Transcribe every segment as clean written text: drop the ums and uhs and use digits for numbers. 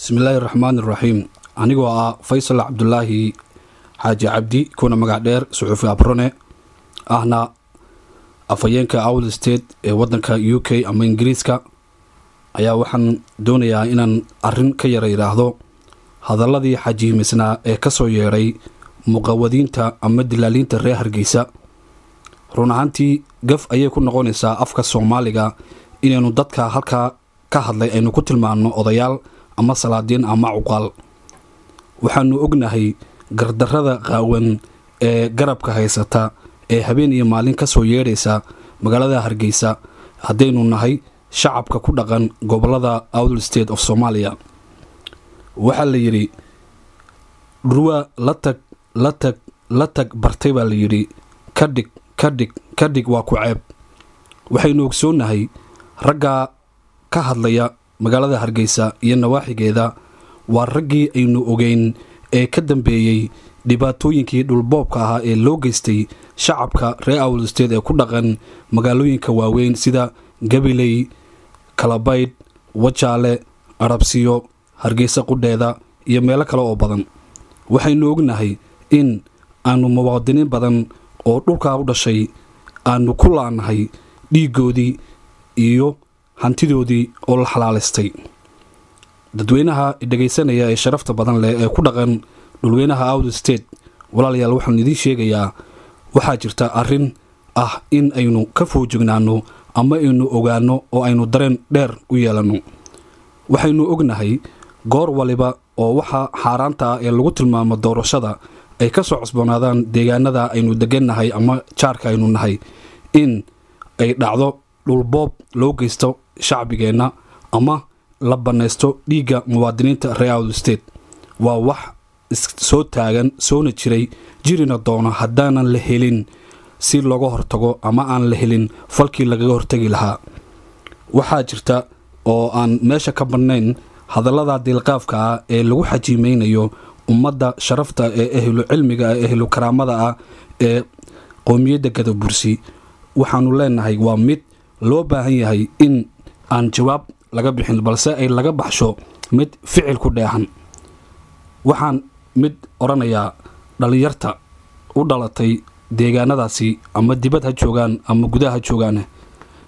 bismillaahi raxmaani raxiim anigoo ah faysal cabdulaahi xaaji cabdi kuna magac dheer suxuufi abrone ahna afhayeenka Owl State ee wadanka UK ama Ingiriiska ayaa waxaan doonayaa inaan arrin ka yara yiraahdo hadalladii xajiimisnaa ee ka soo yeeray muqawadiinta ama dilaalinta reer Hargeysa run ahaantii gaf ayay ku noqonaysaa afka Soomaaliga inaynu dadka halka ka hadlay aynu ku tilmaano odayaal ama salaadiin ama uqaal waxaanu ognahay gardarrada qaawan ee garabka haysata ee habeen iyo maalin ka soo yeeraysa magaalada Hargeysa hadaynu nahay shacabka ku dhaqan gobolada Owl State of Somalia waxa la yiri ruwa la tag bartay baa la yiri kadhig waa ku ceeb waxaynu ogsoonahay ragga ka hadlaya magaalada Hargeysa iyo nawaaxigeeda waa raggii aynu ogeyn ee ka dambeeyay dhibaatooyinkii dhulboobka ahaa ee loo geystay shacabka reer Owl State ee ku dhaqan magaalooyinka waaweyn sida Gabiley, Kalabayd, Wajaale, Arabsiyo, Hargeysa qudheeda iyo meelo kale oo badan waxaynu ognahay in aanu muwaadiniin badan oo dhulka u dhashay aanu ku laanahay dhiigoodii iyo hantidoodii oo la xalaaleystay dadweynaha dhageysanaya ee sharafta badan leh ee ku dhaqan dhulweynaha Owl State walaalayaal waxaan idin sheegayaa waxaa jirta arrin ah in aynu ka foojignaano ama aynu ogaano oo aynu dareen dheer u yeelano waxaynu ognahay goor waliba oo waxa xaaraanta ee lagu tilmaamo doorashada ay ka soo cusboonaadaan deegaanada aynu degannahay ama jaarka aynu nahay in ay dhacdo dhulboob loo geysto shacbigeena ama la baneysto dhiiga muwaadiniinta reer Owl State waa wax soo taagan soona jirina doona hadaanan la helin si looga hortago ama aan la helin falkii laga hortagi lahaa waxaa jirta oo aan meesha ka badnayn hadallada dilqaafka ah ee lagu xajiimeynayo ummadda sharafta ee ehlu cilmiga ee ehlu karaamada ah ee qoomiyadda Gadabursi waxaanu leenahay waa mid loo baahan yahay in aan jawaab laga bixin balse ay laga baxsho mid ficil ku dheehan waxaan mid oranayaa dhalinyarta u dhalatay deegaanadaasi ama dibad ha joogaan ama gudaha joogaan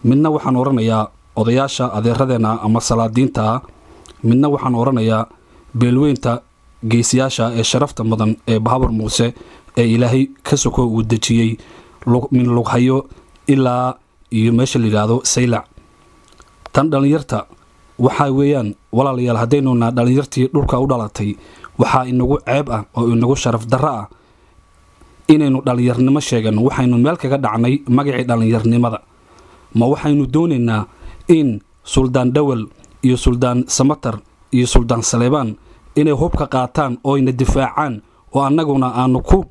midna waxaan oranayaa odayaasha adeeradeena ama salaadiinta midna waxaan oranayaa beelweynta geesiyaasha ee sharafta mudan ee Bahabar Muuse ee Ilaahay ka soko uu dajiyay min lughayo ilaa iyo meesha la yiraahdo Saylac tan dhalinyarta waxa weeyaan walaalayaal hadaynu dhalinyartii dhulka u dhalatay waxa inagu ceeb ah oo inagu sharaf darro ah inaynu dhalinyarnimo sheegano waxaynu meel kaga dhacnay magacii dhalinyarnimada ma waxaynu doonaynaa in Suldaan Dawal iyo Suldaan Samatar iyo Suldaan Saleebaan inay hubka qaataan oo ina difaacaan oo annaguna aanu ku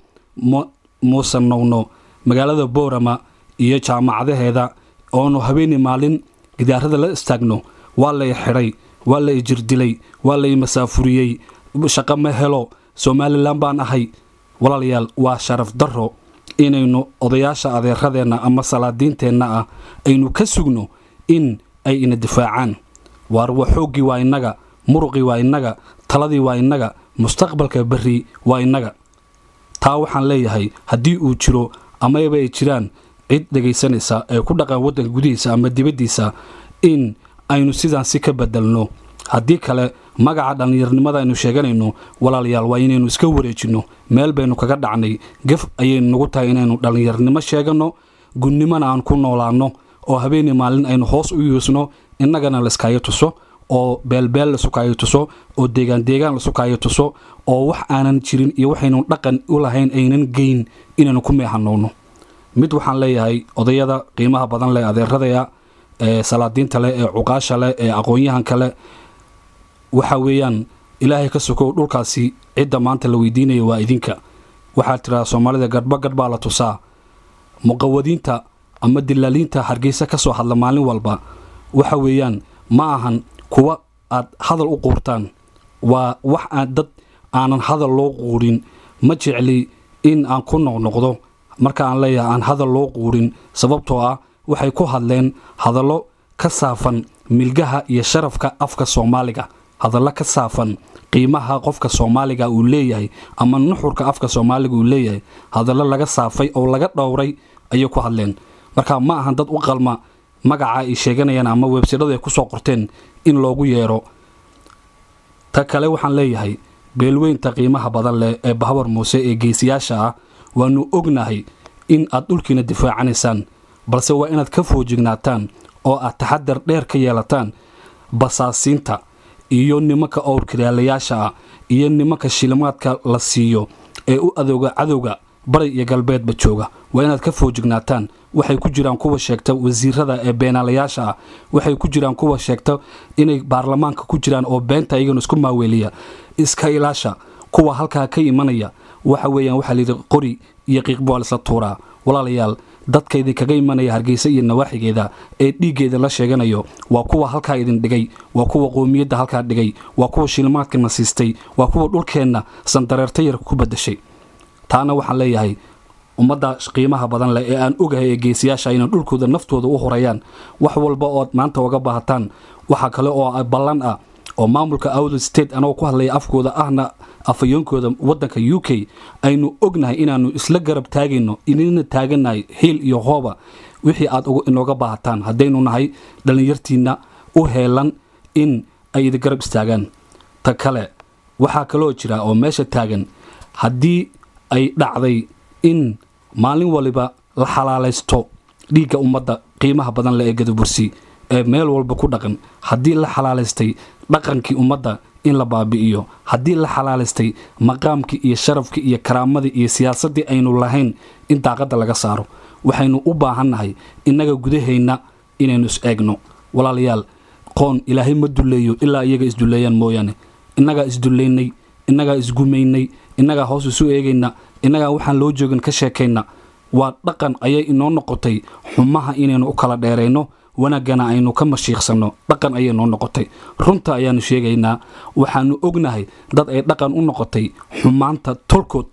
muusanowno magaalada Boorama iyo jaamacadaheeda oo habeen maalin gidaarada la istaagno waa la xiray waa la jirdilay waa la masaafuriyay shaqo ma helo Somaliland baan ahay walaalayaal waa sharaf darro inaynu odayaasha adeeradeena ama salaadiinteena ah aynu ka sugno in ay ina difaacaan war waxoogi waa inaga muruqi waa inaga taladii waa inaga mustaqbalka bari waa inaga taa waxaan leeyahay hadii uu jiro ama ay jiraan cid dhageysanaysa ee ku dhaqan wadanka gudihiisa ama dibadiisa in aynu sidaan si ka bedelno hadii kale magaca dhalinyarnimada aynu sheeganayno walaalayaal waa inaynu iska wareejino meel baynu kaga dhacnay gaf ayaynu nagu tahay inaynu dhalinyarnimo sheegano gunnimana aan ku noolaano oo habeen maalin aynu hoos u yeesno innagana la iskaayo tuso oo beelbeel la sukaayo tuso oo deegaan la sukaayo tuso oo wax aanan jirin iyo waxaynu dhaqan u lahayn aynan geyn inaynu ku meehanoono mid waxaan leeyahay odayada qiimaha badan leh adeeradaya ee salaadiinta leh ee cuqaasha leh ee aqoonyahan kale waxa weeyaan Ilaahay ka soko dhulkaasi cid maanta la weydiinayo waa idinka waxa tiraa Soomaalida gadba la tusaa muqawadiinta ama dilaalinta Hargeysa ka soo hadla maalin walba waxa weeyaan ma ahan kuwa aad hadal u qoortaan waa wax aan dad aanan hadal loo quurin ma jecli in aan ku noqdo marka aan leeyahay aan hadal loo quurin sababtoo ah waxay ku hadleen hadallo ka saafan milgaha iyo sharafka afka Soomaaliga hadalla ka saafan qiimaha qofka Soomaaliga uu leeyahay ama nuxurka afka Soomaaliga uu leeyahay hadalla laga saafay oo laga dhowray ayay ku hadleen marka ma ahan dad u qalma magaca ay sheeganayaan ama website-da ay ku soo qorteen in loogu yeero ta kale waxaan leeyahay beelweynta qiimaha badan leh ee Bahawar Muuse ee geesiyaasha ah waanu ognahay in aad dhulkiina difaacanaysaan balse waa inaad ka foojignaataan oo aad taxadar dheer ka yeelataan basaasiinta iyo nimanka awrkilaalayaasha ah iyo nimanka shilimaadka la siiyo ee u adooga cadowga bari iyo galbeedba jooga waa inaad ka foojignaataan waxay ku jiraan kuwa sheegta wasiirada ee beenaalayaasha ah waxay ku jiraan kuwa sheegta inay baarlamaanka ku jiraan oo beenta iyaguna isku maaweeliya iska ilaasha kuwa halka ka imanaya waxa weeyaan waxa la qori iyo qiiqbool isla tuuraa walaalayaal dadkayda kaga imanaya Hargeysa iyo nawaaxigeeda ee dhiigeeda la sheeganayo waa kuwa halka idin dhigay waa kuwa qoomiyadda halka dhigay waa kuwa shilmaadka nasiistay waa kuwa dhulkeena sandareerta yar ku badashay taana waxaan leeyahay ummadda qiimaha badan leh ee aan ogahay geesiyaasha inay dhulkooda naftooda u horayaan wax walba oo maanta uga baahataan waxa kale oo ballan ah oo maamulka Awdal State anoo ku hadlay afkooda ahna afayoonkooda wadanka UK aynu ognahay inaanu isla garab taagayno inayna taaganahay heel iyo hooba wixii aad inooga baahataan hadaynu nahay dhalinyartiina u heelan in ay garab istaagaan ta kale waxa kale oo jira oo meesha taagan hadii ay dhacday in maalin waliba la xalaalaysto dhiiga ummadda qiimaha badan leh ee Gadabursi ee meel walba ku dhaqan hadii la xalaalaystay dhaqankii ummadda in la baabi'iyo hadii la xalaalaystay maqaamkii iyo sharafkii iyo karaamadii iyo siyaasadii aynu lahayn in daaqada laga saaro waxaynu u baahannahay inaga gudahayna inaynu is eegno walaalayaal qoon ilaahay ma duleeyo ilaa iyaga is duleeyaan mooyane inaga is duleynay inaga is gumeynay inaga hoos isu eegayna inaga waxaan loo joogin ka sheekayna waa dhaqan ayay inoo noqotay xumaha inaynu u kala dheereyno wanaagana aynu ka mashiiqsano dhaqan ayay noo noqotay runta ayaanu sheegaynaa waxaanu ognahay dad ay dhaqan u noqotay xumaanta tolkood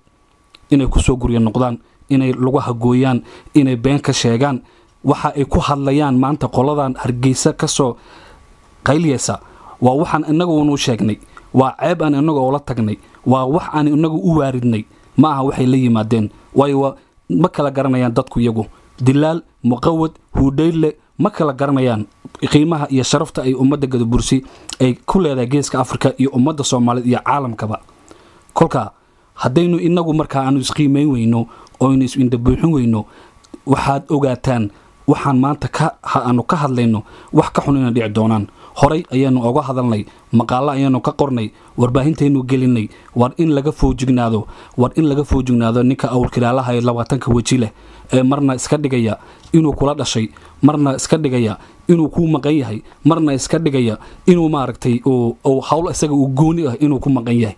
inay ku soo guriyo noqdaan inay lagu hagooyaan inay been ka sheegaan waxa ay ku hadlayaan maanta qoladan Hargeysa ka soo qayliyasa waa waxaan inagu uu sheegnay waa ceeb aan inagu oo la tagnay waa wax aan inagu u waaridnay ma aha waxay la yimaadeen waayo ma kala garanayaan dadku iyagu dilaal muqawad huudeyle ma kala garanayaan qiimaha iyo sharafta ay ummadda Gadabursi ay ku leedahay geeska Afrika iyo ummadda Soomaaliyeed iyo caalamkaba kolka hadaynu inagu markaa aanu isqiimeyn weyno oo inuu isindhabuuxin weyno waxaad ogaataan waxaan maanta aanu ka hadlayno wax ka xun inay dhici doonaan horay ayaanu uga hadalnay maqaalo ayaanu ka qornay warbaahinteenu gelinay war in laga foojignaado ninka awrkilaalaha ee 20 waji leh ee marna iska dhigaya inuu kula dhashay marna iska dhigaya inuu ku maqan yahay marna iska dhigaya inuu maaragtay oo hawl isaga uu gooni ah inuu ku maqan yahay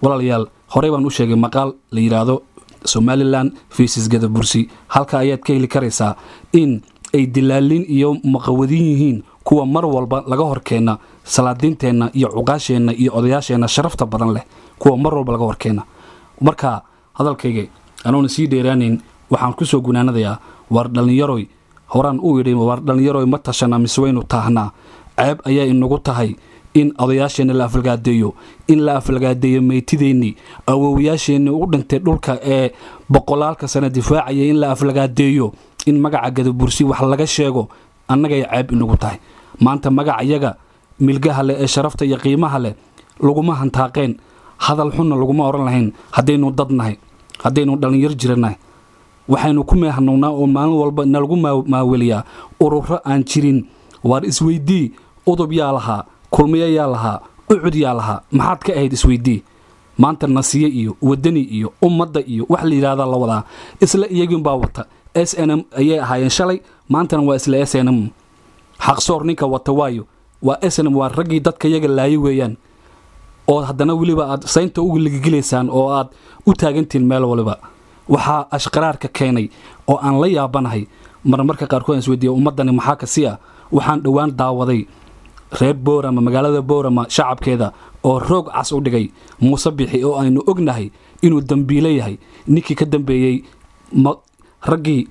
walaalayaal horay baan u sheegay maqaal la yiraahdo Somaliland faces Gadabursi halka ayaad ka heli karaysaa in ay dilaalin iyo maqawadin yihiin kuwa mar walba laga horkeena salaadiinteena iyo cuqaasheena iyo odayaasheena sharafta badan leh kuwa mar walba laga horkeena marka hadalkayga anoon sii dheeraanin waxaan ku soo gunaanadayaa war dhalinyaroy horaan u yidhi war dhalinyaroy ma tashana misweynu taahnaa ceeb ayaa inagu tahay in odayaasheena la afalgaadeeyo in la afalgaadeeyo meetideeni awoowayaasheena u dhintay dhulka ee boqolaalka sano difaacaya in la afalgaadeeyo in magaca Gadabursi wax laga sheego annaga ay ceeb inagu tahay maanta magaca iyaga milgaha leh ee sharafta iyo qiimaha leh laguma hantaaqeen hadal xunna laguma oran lahayn hadaynu dadnahay hadaynu dhalinyar jiranahay waxaynu ku meehnownaa oo maalin walba nalagu maaweliyaa ururo aan jirin war isweydii udub yaa lahaa kulmiye yaa lahaa ucud yaa lahaa maxaad ka ahayd isweydii maanta nasiye iyo wadani iyo ummadda iyo wax la yiraahdo la wadaa isla iyagin baa wata SNM ayay ahaayeen shalay maantana waa isla SNM xaqsoor ninka wata waayo waa SNM waa ragii dadka iyaga laayay weeyaan oo haddana waliba aad saynta ugu ligigileysaan oo aad u taagantiin meel waliba waxa ashqaraarka keenay oo aan la yaabanahay marmarka qaarkood isweydiyo ummadani maxaa ka siya waxaan dhawaan daawaday reer Boorama magaalada Boorama shacabkeeda oo roog cas u dhigay Muuse Bixi oo aynu ognahay inuu dambiile yahay ninkii ka dambeeyay raggii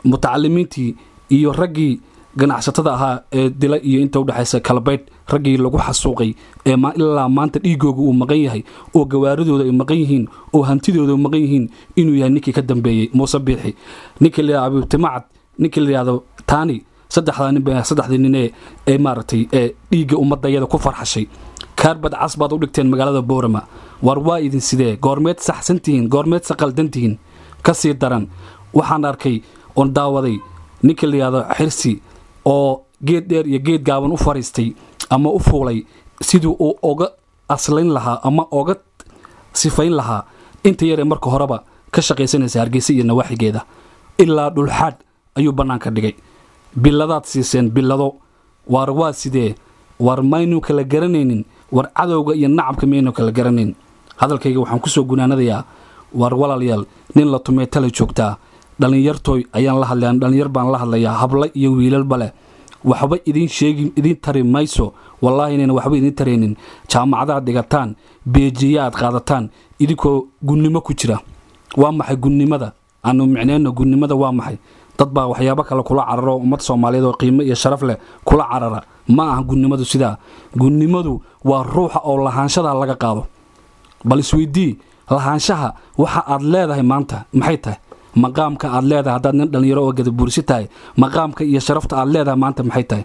mutacalimiintii iyo raggii ganacsatada ahaa ee dila iyo inta u dhaxaysa Kalabayd raggii lagu xasuuqay ee ilaa maanta dhiigooga uu maqan yahay oo gawaaridooda ay maqan yihiin oo hantidooda maqan yihiin inuu yahay ninkii ka dambeeyay Muuse Biixi ninkii la Abu Timacad ninkii la yiraahdo Taani saddexdii nin ee maartay ee dhiiga ummadayada ku farxashay kaarbad casbad u dhigteen magaalada Boorama war waa idin sidee goormeed saxsantihiin goormeed saqaldantihiin ka sii daran waxaan arkay on daawaday ninkii la yiraahdo Xirsi oo geed dheer iyo geed gaaban u fariistay ama u fuulay sidoo uu oga aslayn lahaa ama oga sifayn lahaa inta yar marka horeba ka shaqaysanaysa Hargeysa iyo nawaaxigeeda ilaa dhulxaad ayuu banaanka dhigay biladaad siiseen bilado war waa sidee war maynu kala garanaynin war cadowga iyo nacabka maynu kala garanayn hadalkayga waxaan ku soo gunaanadayaa war walaalayaal nin la tumay tala joogtaa dhalinyartooy ayaan la hadlayaa dhalinyar baan la hadlayaa habla iyo wiilal bale waxba idin sheegin idin tari mayso wallahi inaan waxba idin tareenin jaamacadaha dhigataan beejiyaad qaadataan idinkoo gunnimo ku jira waa maxay gunnimada aanu micneeno gunnimada waa maxay dad baa waxyaabo kale kula cararo ummad Soomaaliyeed oo qiimo iyo sharaf leh kula carara ma aha gunnimadu sidaa gunnimadu waa ruuxa oo lahaanshada laga qaado bal isweydii lahaanshaha waxa aad leedahay maanta maxay tahay maqaamka aad leedahay hadaad nin dhalinyaro oo gadabuursi tahay maqaamka iyo sharafta aad leedahay maanta maxay tahay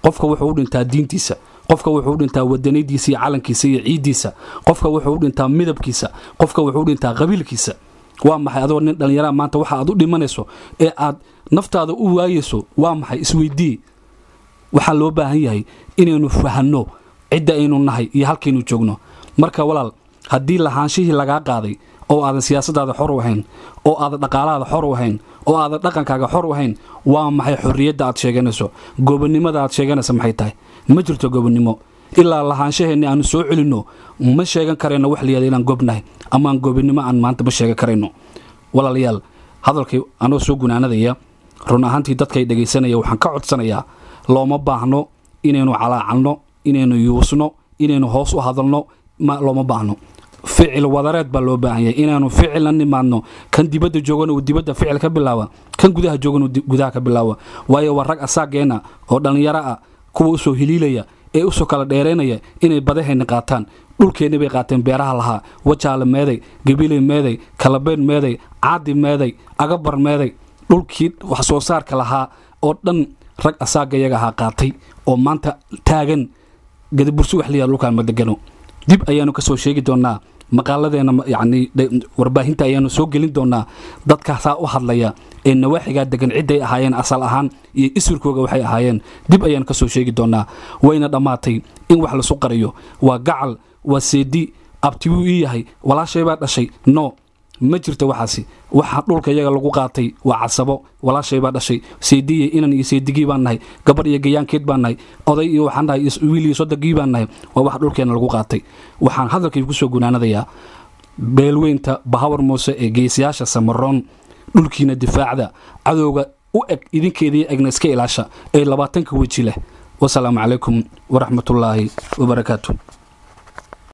qofka wuxuu u dhintaa diintiisa qofka wuxuu u dhintaa wadaniyadiisa iyo calankiisa iyo ciidiisa qofka wuxuu u dhintaa midabkiisa qofka wuxuu u dhintaa qabiilkiisa waa maxay adoo nin dhalinyaro maanta waxa aad u dhimanayso ee aad naftaada u waayayso waa maxay isweydii waxa loo baahan yahay inaynu fahanno cidda aynu nahay iyo halkaynu joogno marka walaal haddii lahaanshihii lagaa qaaday oo aadan siyaasadaada xor u ahayn oo aadan dhaqaalaada xor u ahayn oo aadan dhaqankaaga xor u ahayn waa maxay xorriyadda aad sheeganayso gobonnimada aad sheeganayso maxay tahay ma jirto gobonnimo ilaa lahaanshaheena aanu soo celinno ma sheegan karayno wax la yiraahdo inaan gobnahay ama aan gobonnimo aan maanta ma sheegan karayno walaalayaal hadalkay anoo soo gunaanadaya run ahaantii dadkay dhageysanaya waxaan ka codsanayaa looma baahno inaynu calaacalno inaynu yuusno inaynu hoos u hadalno looma baahno ficil wadareed baa loo baahan yahay inaanu ficil la nimaadno kan dibadda joogana uu dibadda ficil ka bilaawa kan gudaha joogana uu gudaha ka bilaawa waayo war rag asaageena oo dhalinyaro ah kuwa u soo hiliilaya ee u soo kala dheereynaya inay badahayna qaataan dhulkeena bay qaateen beeraha lahaa wajaale meeday gabiley meeday Kalabayd meeday caadi meeday agabar meeday dhulkii wax soo saarka lahaa oo dhan rag asaaga iyaga ha qaatay oo maanta taagan gadabursi wax liya dhulka ma degano dib ayaanu ka soo sheegi doonaa maqaaladeena yani warbaahinta ayaanu soo gelin doonaa dadka saa u hadlaya ee nawaaxiga degan ciday ahaayeen asal ahaan iyo isirkooga waxay ahaayeen dib ayaanu ka soo sheegi doonaa wayna dhamaatay in wax la soo qariyo waa gacal waa seedi abtigu yahay walaashay baa dhashay no ma jirto waxaasi waxa dhulka iyaga lagu qaatay waa casabo walaashay baa dhashay seediye inan iyo seedigi baan nahay gabar iyo gayaankeed baan nahay oday iyo waxaan nahay wiil iyo sodogii baan nahay waa wax dhulkeena lagu qaatay waxaan hadalkay ku soo gunaanadayaa beelweynta Bahawar Muuse ee geesiyaasha Samaroon dhulkiina difaacda cadowga u eg idinkeedii egna iska ilaasha ee 20 waji leh wassalaamu calaykum waraxmatullaahi wabarakaatuh